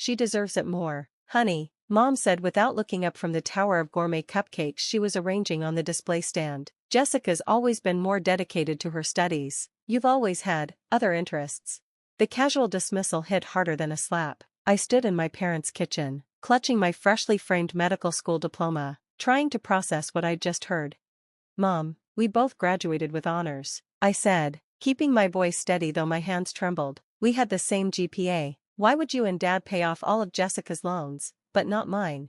She deserves it more, honey, Mom said without looking up from the tower of gourmet cupcakes she was arranging on the display stand. Jessica's always been more dedicated to her studies. You've always had other interests. The casual dismissal hit harder than a slap. I stood in my parents' kitchen, clutching my freshly framed medical school diploma, trying to process what I'd just heard. Mom, we both graduated with honors, I said, keeping my voice steady though my hands trembled. We had the same GPA. Why would you and Dad pay off all of Jessica's loans, but not mine?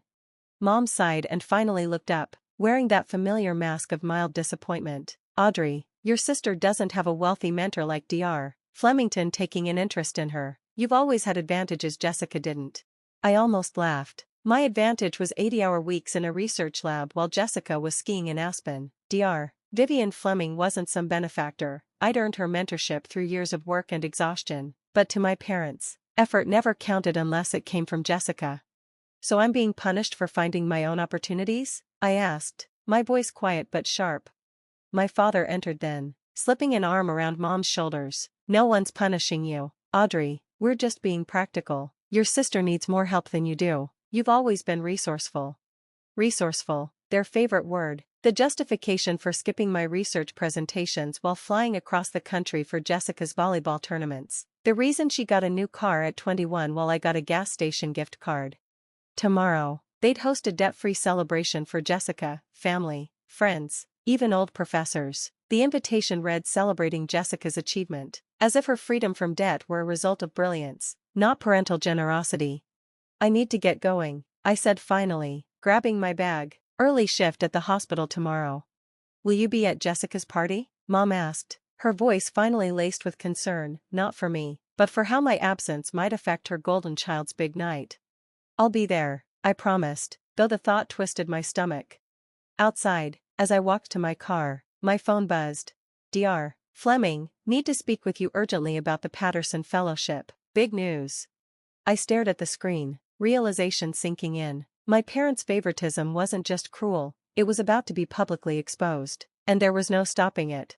Mom sighed and finally looked up, wearing that familiar mask of mild disappointment. Audrey, your sister doesn't have a wealthy mentor like Dr. Flemington taking an interest in her. You've always had advantages Jessica didn't. I almost laughed. My advantage was 80-hour weeks in a research lab while Jessica was skiing in Aspen. Dr. Vivian Fleming wasn't some benefactor. I'd earned her mentorship through years of work and exhaustion, but to my parents, effort never counted unless it came from Jessica. So I'm being punished for finding my own opportunities? I asked, my voice quiet but sharp. My father entered then, slipping an arm around Mom's shoulders. No one's punishing you, Audrey, we're just being practical. Your sister needs more help than you do. You've always been resourceful. Resourceful, their favorite word. The justification for skipping my research presentations while flying across the country for Jessica's volleyball tournaments. The reason she got a new car at 21 while I got a gas station gift card. Tomorrow, they'd host a debt-free celebration for Jessica, family, friends, even old professors. The invitation read celebrating Jessica's achievement, as if her freedom from debt were a result of brilliance, not parental generosity. I need to get going, I said finally, grabbing my bag. Early shift at the hospital tomorrow. Will you be at Jessica's party? Mom asked, her voice finally laced with concern, not for me, but for how my absence might affect her golden child's big night. I'll be there, I promised, though the thought twisted my stomach. Outside, as I walked to my car, my phone buzzed. Dr. Fleming, need to speak with you urgently about the Patterson Fellowship. Big news. I stared at the screen, realization sinking in. My parents' favoritism wasn't just cruel, it was about to be publicly exposed, and there was no stopping it.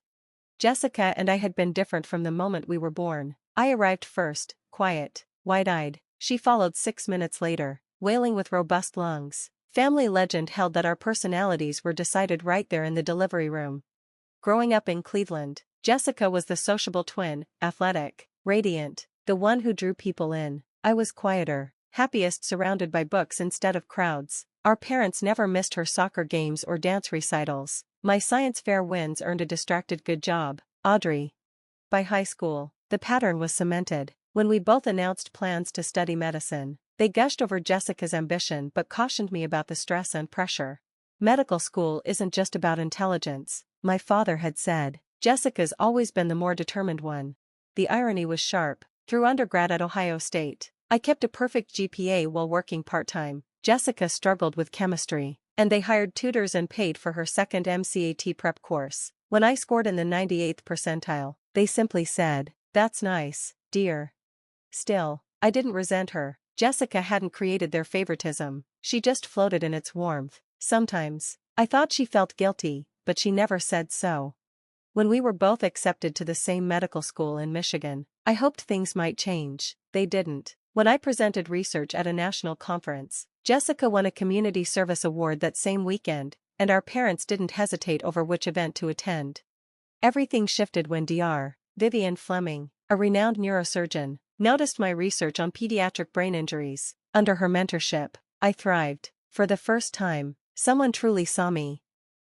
Jessica and I had been different from the moment we were born. I arrived first, quiet, wide-eyed. She followed 6 minutes later, wailing with robust lungs. Family legend held that our personalities were decided right there in the delivery room. Growing up in Cleveland, Jessica was the sociable twin, athletic, radiant, the one who drew people in. I was quieter, happiest surrounded by books instead of crowds. Our parents never missed her soccer games or dance recitals. My science fair wins earned a distracted good job, Audrey. By high school, the pattern was cemented. When we both announced plans to study medicine, they gushed over Jessica's ambition but cautioned me about the stress and pressure. Medical school isn't just about intelligence, my father had said. Jessica's always been the more determined one. The irony was sharp. Through undergrad at Ohio State, I kept a perfect GPA while working part-time. Jessica struggled with chemistry, and they hired tutors and paid for her second MCAT prep course. When I scored in the 98th percentile, they simply said, "That's nice, dear." Still, I didn't resent her. Jessica hadn't created their favoritism, she just floated in its warmth. Sometimes, I thought she felt guilty, but she never said so. When we were both accepted to the same medical school in Michigan, I hoped things might change. They didn't. When I presented research at a national conference, Jessica won a community service award that same weekend, and our parents didn't hesitate over which event to attend. Everything shifted when Dr. Vivian Fleming, a renowned neurosurgeon, noticed my research on pediatric brain injuries. Under her mentorship, I thrived. For the first time, someone truly saw me.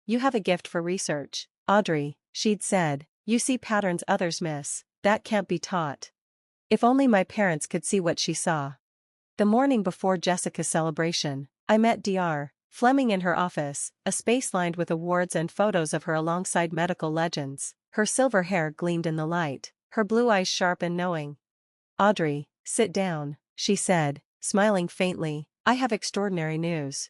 "You have a gift for research, Audrey," she'd said. "You see patterns others miss. That can't be taught." If only my parents could see what she saw. The morning before Jessica's celebration, I met Dr. Fleming in her office, a space lined with awards and photos of her alongside medical legends. Her silver hair gleamed in the light, her blue eyes sharp and knowing. "Audrey, sit down," she said, smiling faintly. "I have extraordinary news."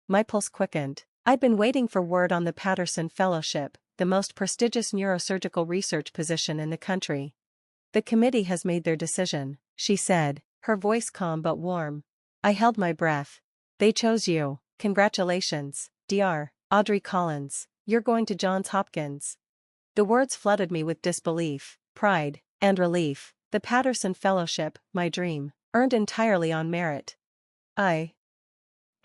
My pulse quickened. I'd been waiting for word on the Patterson Fellowship, the most prestigious neurosurgical research position in the country. "The committee has made their decision," she said, her voice calm but warm. I held my breath. "They chose you. Congratulations, Dr. Audrey Collins. You're going to Johns Hopkins." The words flooded me with disbelief, pride, and relief. The Patterson Fellowship, my dream. earned entirely on merit. I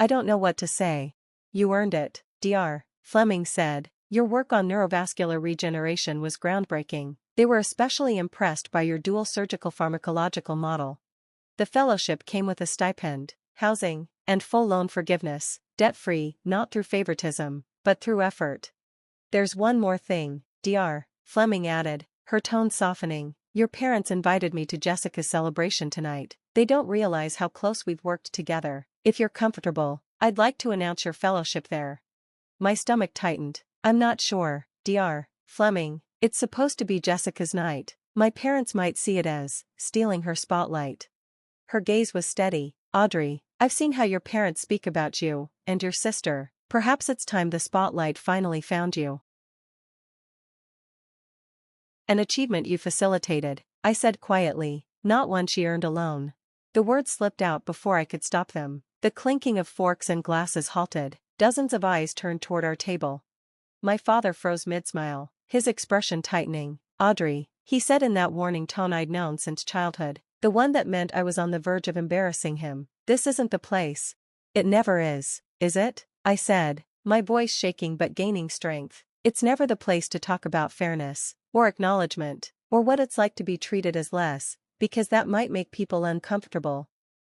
don't know what to say. You earned it, Dr. Fleming said. Your work on neurovascular regeneration was groundbreaking. They were especially impressed by your dual surgical pharmacological model. The fellowship came with a stipend, housing, and full loan forgiveness, debt-free, not through favoritism, but through effort. There's one more thing, Dr. Fleming added, her tone softening. Your parents invited me to Jessica's celebration tonight. They don't realize how close we've worked together. If you're comfortable, I'd like to announce your fellowship there. My stomach tightened. I'm not sure, Dr. Fleming. It's supposed to be Jessica's night. My parents might see it as stealing her spotlight. Her gaze was steady. Audrey, I've seen how your parents speak about you and your sister. Perhaps it's time the spotlight finally found you. An achievement you facilitated, I said quietly, not one she earned alone. The words slipped out before I could stop them. The clinking of forks and glasses halted. Dozens of eyes turned toward our table. My father froze mid-smile, his expression tightening. Audrey, he said in that warning tone I'd known since childhood, the one that meant I was on the verge of embarrassing him. This isn't the place. It never is it? I said, my voice shaking but gaining strength. It's never the place to talk about fairness, or acknowledgement, or what it's like to be treated as less, because that might make people uncomfortable.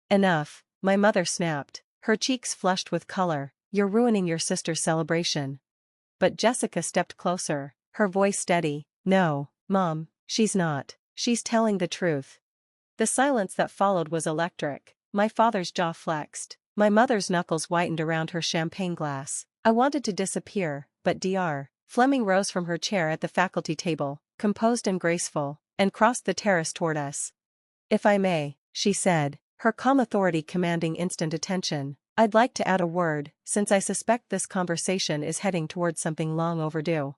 Enough, my mother snapped, her cheeks flushed with color. You're ruining your sister's celebration. But Jessica stepped closer, her voice steady. No, Mom, she's not. She's telling the truth. The silence that followed was electric. My father's jaw flexed. My mother's knuckles whitened around her champagne glass. I wanted to disappear, but Dr. Fleming rose from her chair at the faculty table, composed and graceful, and crossed the terrace toward us. If I may, she said, her calm authority commanding instant attention, I'd like to add a word, since I suspect this conversation is heading towards something long overdue.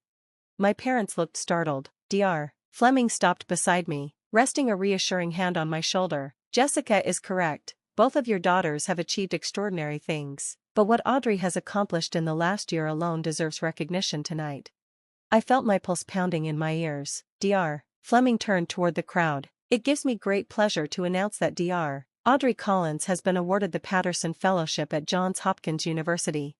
My parents looked startled. Dr. Fleming stopped beside me, resting a reassuring hand on my shoulder. Jessica is correct. Both of your daughters have achieved extraordinary things, but what Audrey has accomplished in the last year alone deserves recognition tonight. I felt my pulse pounding in my ears. Dr. Fleming turned toward the crowd. It gives me great pleasure to announce that Dr. Audrey Collins has been awarded the Patterson Fellowship at Johns Hopkins University.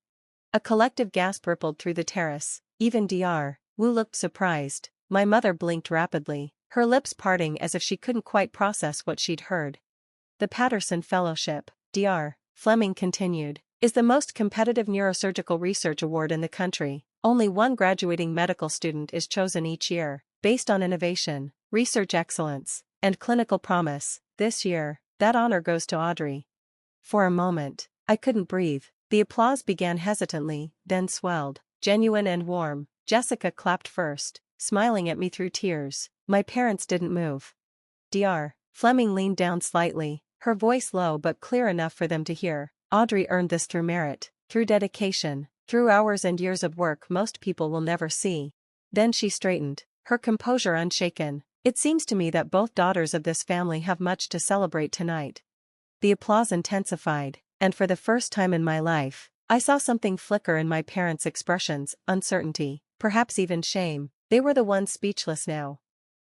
A collective gasp rippled through the terrace. Even Dr. Wu looked surprised. My mother blinked rapidly, her lips parting as if she couldn't quite process what she'd heard. The Patterson Fellowship, Dr. Fleming continued, is the most competitive neurosurgical research award in the country. Only one graduating medical student is chosen each year, based on innovation, research excellence, and clinical promise. This year, that honor goes to Audrey. For a moment, I couldn't breathe. The applause began hesitantly, then swelled, genuine and warm. Jessica clapped first, smiling at me through tears. My parents didn't move. Dr. Fleming leaned down slightly, her voice low but clear enough for them to hear. Audrey earned this through merit, through dedication, through hours and years of work most people will never see. Then she straightened, her composure unshaken. It seems to me that both daughters of this family have much to celebrate tonight. The applause intensified, and for the first time in my life, I saw something flicker in my parents' expressions, uncertainty, perhaps even shame. They were the ones speechless now.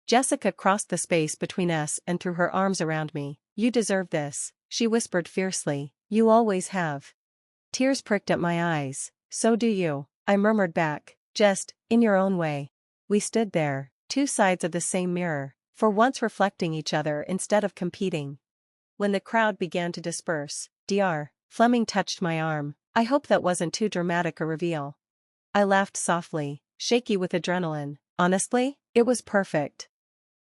Jessica crossed the space between us and threw her arms around me. You deserve this, she whispered fiercely. You always have. Tears pricked at my eyes. So do you, I murmured back, just, in your own way. We stood there, two sides of the same mirror, for once reflecting each other instead of competing. When the crowd began to disperse, Dr. Fleming touched my arm. I hope that wasn't too dramatic a reveal. I laughed softly, shaky with adrenaline. Honestly, it was perfect.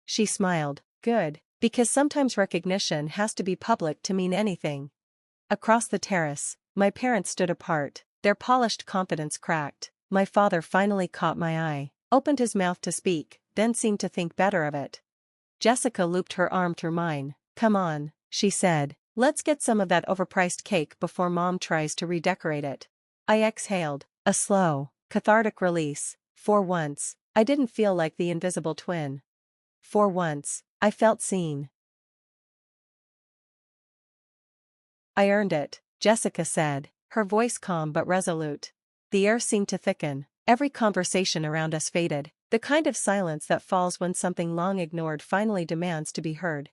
She smiled. Good, because sometimes recognition has to be public to mean anything. Across the terrace, my parents stood apart, their polished confidence cracked. My father finally caught my eye, opened his mouth to speak, then seemed to think better of it. Jessica looped her arm through mine. Come on, she said, let's get some of that overpriced cake before Mom tries to redecorate it. I exhaled, a slow, cathartic release. For once, I didn't feel like the invisible twin. For once, I felt seen. I earned it, Jessica said, her voice calm but resolute. The air seemed to thicken, every conversation around us faded, the kind of silence that falls when something long ignored finally demands to be heard.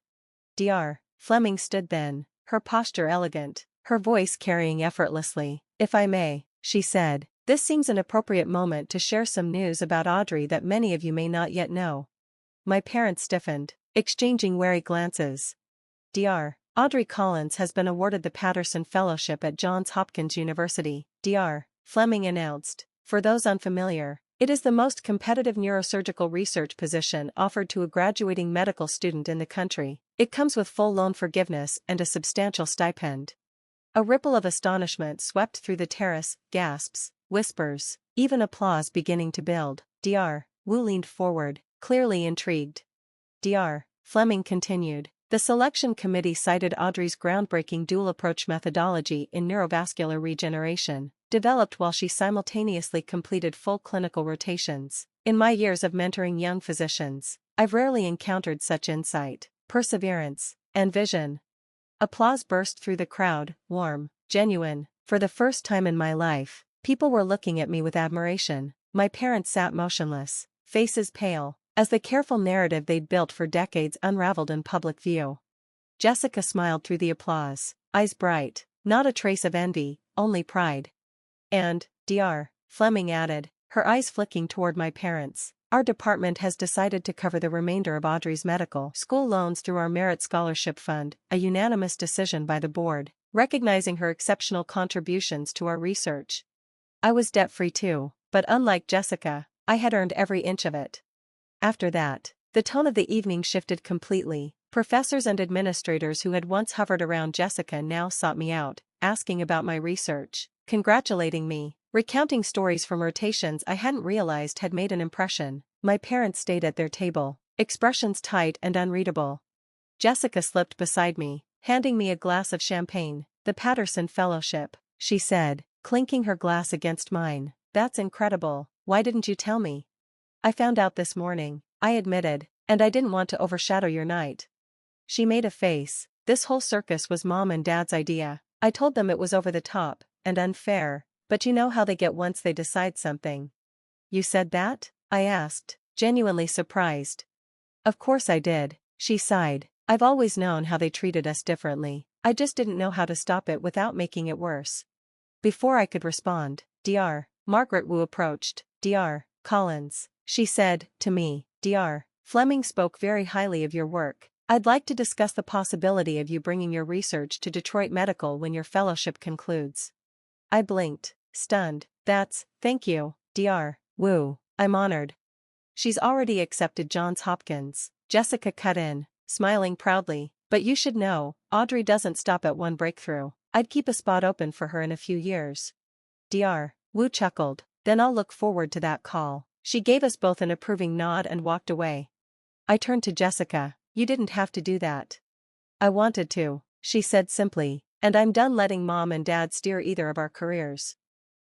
Dr. Fleming stood then, her posture elegant, her voice carrying effortlessly. "If I may," she said, "this seems an appropriate moment to share some news about Audrey that many of you may not yet know." My parents stiffened, exchanging wary glances. Dr. Audrey Collins has been awarded the Patterson Fellowship at Johns Hopkins University, Dr. Fleming announced. For those unfamiliar, it is the most competitive neurosurgical research position offered to a graduating medical student in the country. It comes with full loan forgiveness and a substantial stipend. A ripple of astonishment swept through the terrace, gasps, whispers, even applause beginning to build. Dr. Wu leaned forward, clearly intrigued. Dr. Fleming continued. The selection committee cited Audrey's groundbreaking dual-approach methodology in neurovascular regeneration, developed while she simultaneously completed full clinical rotations. In my years of mentoring young physicians, I've rarely encountered such insight, perseverance, and vision. Applause burst through the crowd, warm, genuine. For the first time in my life, people were looking at me with admiration. My parents sat motionless, faces pale, as the careful narrative they'd built for decades unraveled in public view. Jessica smiled through the applause, eyes bright, not a trace of envy, only pride. And, Dr. Fleming added, her eyes flicking toward my parents, our department has decided to cover the remainder of Audrey's medical school loans through our Merit Scholarship Fund, a unanimous decision by the board, recognizing her exceptional contributions to our research. I was debt-free too, but unlike Jessica, I had earned every inch of it. After that, the tone of the evening shifted completely. Professors and administrators who had once hovered around Jessica now sought me out, asking about my research, congratulating me, recounting stories from rotations I hadn't realized had made an impression. My parents stayed at their table, expressions tight and unreadable. Jessica slipped beside me, handing me a glass of champagne. The Patterson Fellowship, she said, clinking her glass against mine. That's incredible, why didn't you tell me? I found out this morning, I admitted, and I didn't want to overshadow your night. She made a face. This whole circus was Mom and Dad's idea. I told them it was over the top and unfair, but you know how they get once they decide something. You said that? I asked, genuinely surprised. Of course I did, she sighed. I've always known how they treated us differently. I just didn't know how to stop it without making it worse. Before I could respond, Dr. Margaret Wu approached. Dr. Collins, she said, to me, Dr. Fleming spoke very highly of your work. I'd like to discuss the possibility of you bringing your research to Detroit Medical when your fellowship concludes. I blinked, stunned. Thank you, Dr. Wu, I'm honored. She's already accepted Johns Hopkins, Jessica cut in, smiling proudly, but you should know, Audrey doesn't stop at one breakthrough. I'd keep a spot open for her in a few years. Dr. Wu chuckled, then I'll look forward to that call. She gave us both an approving nod and walked away. I turned to Jessica. You didn't have to do that. I wanted to, she said simply, and I'm done letting Mom and Dad steer either of our careers.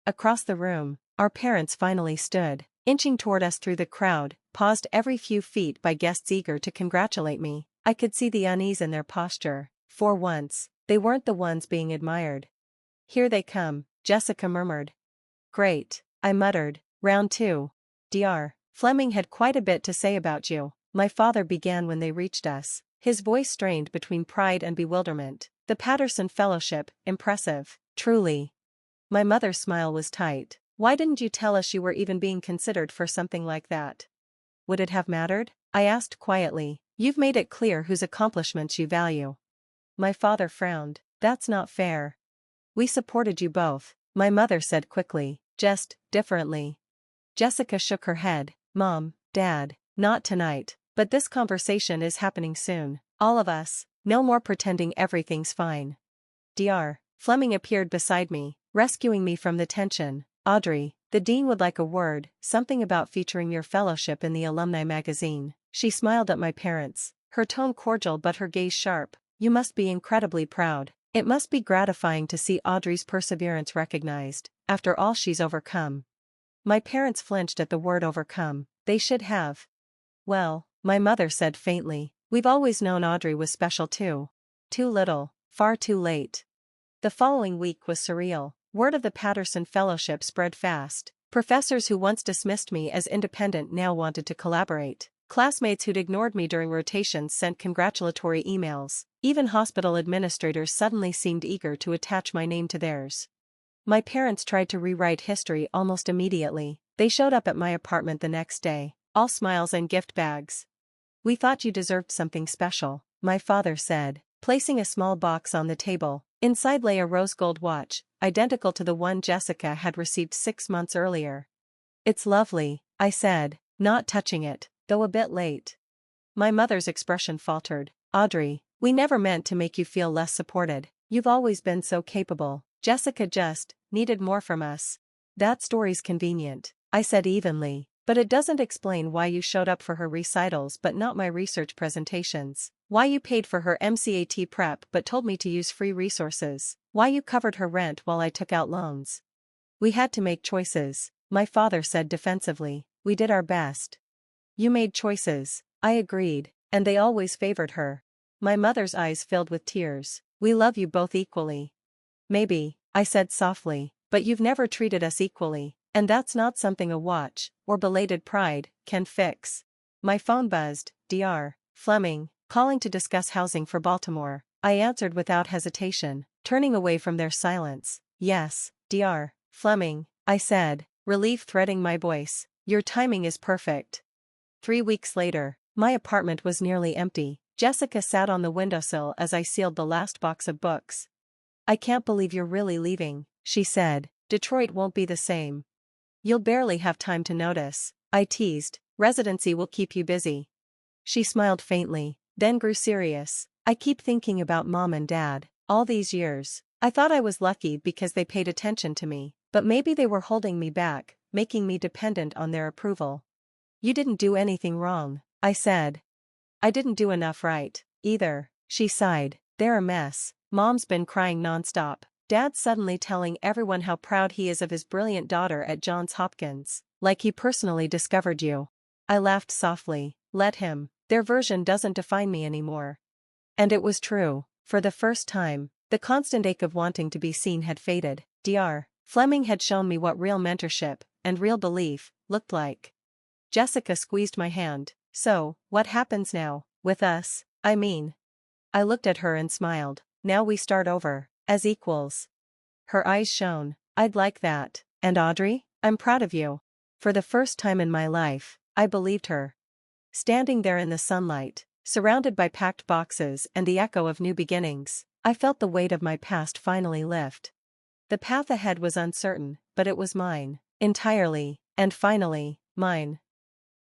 Across the room, our parents finally stood, inching toward us through the crowd, paused every few feet by guests eager to congratulate me. I could see the unease in their posture. For once, they weren't the ones being admired. Here they come, Jessica murmured. Great, I muttered. Round 2. Dr. Fleming had quite a bit to say about you, my father began when they reached us, his voice strained between pride and bewilderment. The Patterson Fellowship, impressive, truly. My mother's smile was tight. Why didn't you tell us you were even being considered for something like that? Would it have mattered? I asked quietly. You've made it clear whose accomplishments you value. My father frowned. That's not fair. We supported you both, my mother said quickly, just differently. Jessica shook her head. Mom, Dad, not tonight, but this conversation is happening soon. All of us, no more pretending everything's fine. Dr. Fleming appeared beside me, rescuing me from the tension. Audrey, the dean would like a word, something about featuring your fellowship in the alumni magazine. She smiled at my parents, her tone cordial but her gaze sharp. You must be incredibly proud. It must be gratifying to see Audrey's perseverance recognized, after all she's overcome. My parents flinched at the word overcome. They should have. Well, my mother said faintly, we've always known Audrey was special too. Too little, far too late. The following week was surreal. Word of the Patterson Fellowship spread fast. Professors who once dismissed me as independent now wanted to collaborate. Classmates who'd ignored me during rotations sent congratulatory emails. Even hospital administrators suddenly seemed eager to attach my name to theirs. My parents tried to rewrite history almost immediately. They showed up at my apartment the next day, all smiles and gift bags. "We thought you deserved something special," my father said, placing a small box on the table. Inside lay a rose gold watch, identical to the one Jessica had received 6 months earlier. "It's lovely," I said, not touching it, though a bit late. My mother's expression faltered. "Audrey, we never meant to make you feel less supported. You've always been so capable. Jessica just needed more from us." "That story's convenient," I said evenly, "but it doesn't explain why you showed up for her recitals but not my research presentations. Why you paid for her MCAT prep but told me to use free resources. Why you covered her rent while I took out loans." "We had to make choices," my father said defensively. "We did our best." "You made choices," I agreed, "and they always favored her." My mother's eyes filled with tears. "We love you both equally." "Maybe," I said softly, "but you've never treated us equally, and that's not something a watch, or belated pride, can fix." My phone buzzed. "Dr. Fleming, calling to discuss housing for Baltimore." I answered without hesitation, turning away from their silence. "Yes, Dr. Fleming," I said, relief threading my voice. "Your timing is perfect." 3 weeks later, my apartment was nearly empty. Jessica sat on the windowsill as I sealed the last box of books. "I can't believe you're really leaving," she said. "Detroit won't be the same." "You'll barely have time to notice," I teased. "Residency will keep you busy." She smiled faintly, then grew serious. "I keep thinking about Mom and Dad. All these years, I thought I was lucky because they paid attention to me, but maybe they were holding me back, making me dependent on their approval." "You didn't do anything wrong," I said. "I didn't do enough right, either," she sighed. "They're a mess. Mom's been crying nonstop. Dad's suddenly telling everyone how proud he is of his brilliant daughter at Johns Hopkins, like he personally discovered you." I laughed softly. "Let him. Their version doesn't define me anymore." And it was true. For the first time, the constant ache of wanting to be seen had faded. Dr. Fleming had shown me what real mentorship, and real belief, looked like. Jessica squeezed my hand. "So, what happens now, with us, I mean?" I looked at her and smiled. "Now we start over, as equals." Her eyes shone. "I'd like that. And Audrey, I'm proud of you." For the first time in my life, I believed her. Standing there in the sunlight, surrounded by packed boxes and the echo of new beginnings, I felt the weight of my past finally lift. The path ahead was uncertain, but it was mine. Entirely, and finally, mine.